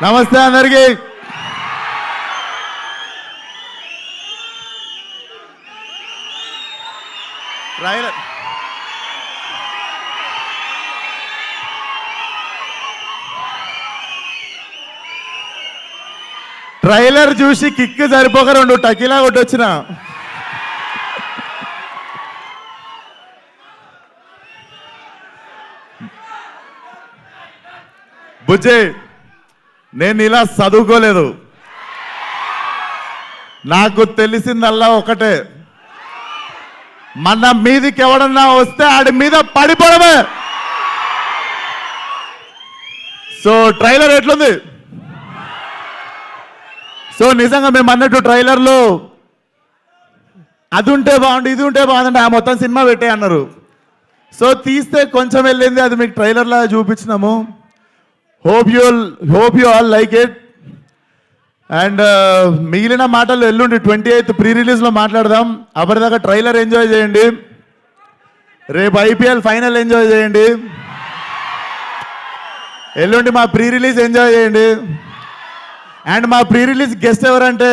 నమస్తే అందరికి. ట్రైలర్ చూసి కిక్ సరిపోక 2 టకీలా కొట్టొచ్చిన. బుజ్జి, నేను ఇలా చదువుకోలేదు. నాకు తెలిసిందల్లా ఒకటే, మన మీదికి ఎవడన్నా వస్తే ఆడి మీద పడిపోవడమే. సో ట్రైలర్ ఎట్లుంది? సో నిజంగా మేము అన్నట్టు ట్రైలర్లో అది ఉంటే బాగుండు, ఇది ఉంటే బాగుందంటే ఆ మొత్తం సినిమా పెట్టే అన్నారు. సో తీస్తే కొంచెం వెళ్ళింది, అది మీకు ట్రైలర్లా చూపించినాము. Hope you all like it. And మిగిలిన మాటలు ఎల్లుండి 28th ప్రీ రిలీజ్లో మాట్లాడదాం. అప్పటిదాకా ట్రైలర్ ఎంజాయ్ చేయండి. రేపు IPL ఫైనల్ ఎంజాయ్ చేయండి. ఎల్లుండి మా ప్రీ రిలీజ్ ఎంజాయ్ చేయండి. అండ్ మా ప్రీ రిలీజ్ గెస్ట్ ఎవరంటే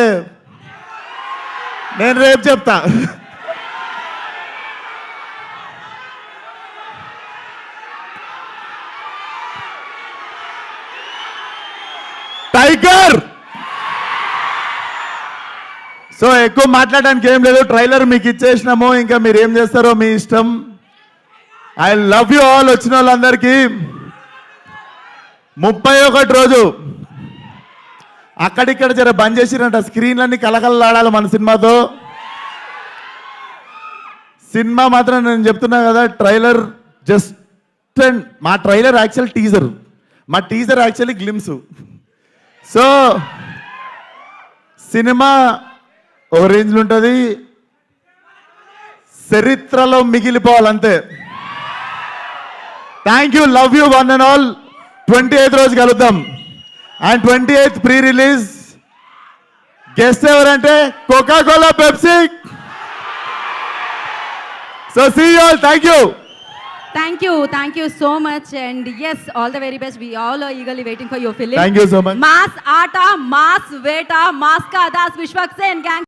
నేను రేపు చెప్తా. టైగర్. సో ఎక్కువ మాట్లాడడానికి ఏం లేదు, ట్రైలర్ మీకు ఇచ్చేసినాము, ఇంకా మీరు ఏం చేస్తారో మీ ఇష్టం. I love you all. వచ్చిన వాళ్ళందరికీ 31 రోజు అక్కడిక్కడ జర బంద్ చేసిరంట, స్క్రీన్లన్నీ కలకలలాడాలి మన సినిమాతో. సినిమా మాత్రం నేను చెప్తున్నా కదా, ట్రైలర్ జస్ట్ మా ట్రైలర్ యాక్చువల్ టీజర్, మా teaser actually glimpse. So cinema ఓ రేంజ్లో ఉంటుంది, చరిత్రలో మిగిలిపోవాలంతే. Thank you, love you one and all. 28th రోజు కలుద్దాం. అండ్ 28th ప్రీ రిలీజ్ గెస్ట్ ఎవరంటే Coca-Cola, Pepsi. So see you all. Thank you. Thank you so much, and yes, all the very best. We all are eagerly waiting for your film. Thank you so much. Mass Aata, Mass Veta, Mass Ka Das, Vishwak Sen gang.